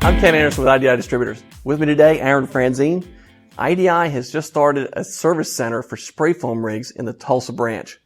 I'm Ken Anderson with IDI Distributors. With me today, Aaron Franzine. IDI has just started a service center for spray foam rigs in the Tulsa branch.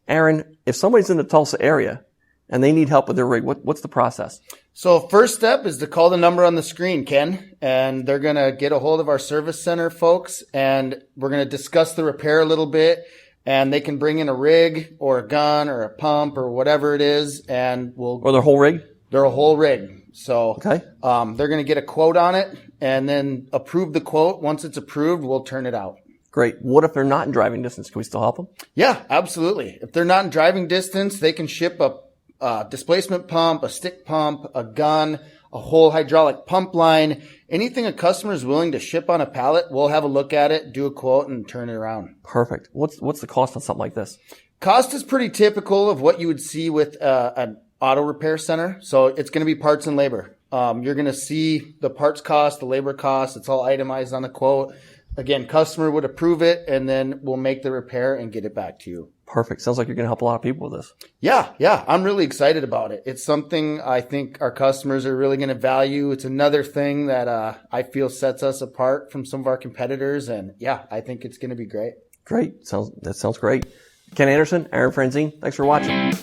Aaron, if somebody's in the Tulsa area and they need help with their rig, what's the process? So first step is to call the number on the screen, Ken, and they're going to get a hold of our service center folks, and we're going to discuss the repair a little bit, and they can bring in a rig or a gun or a pump or whatever it is, and Or their whole rig? They're a whole rig. So Okay. They're going to get a quote on it and then approve the quote. Once it's approved, we'll turn it out. Great. What if they're not in driving distance? Can we still help them? Yeah, absolutely. If they're not in driving distance, they can ship a displacement pump, a stick pump, a gun, a whole hydraulic pump line. Anything a customer is willing to ship on a pallet, we'll have a look at it, do a quote, and turn it around. Perfect. What's the cost on something like this? Cost is pretty typical of what you would see with an auto repair center. So it's going to be parts and labor. You're going to see the parts cost, the labor cost. It's all itemized on the quote. Again, customer would approve it, and then we'll make the repair and get it back to you. Perfect. Sounds like you're going to help a lot of people with this. Yeah. I'm really excited about it. It's something I think our customers are really going to value. It's another thing that I feel sets us apart from some of our competitors. And yeah, I think it's going to be great. Great. That sounds great. Ken Anderson, Aaron Franzine, thanks for watching.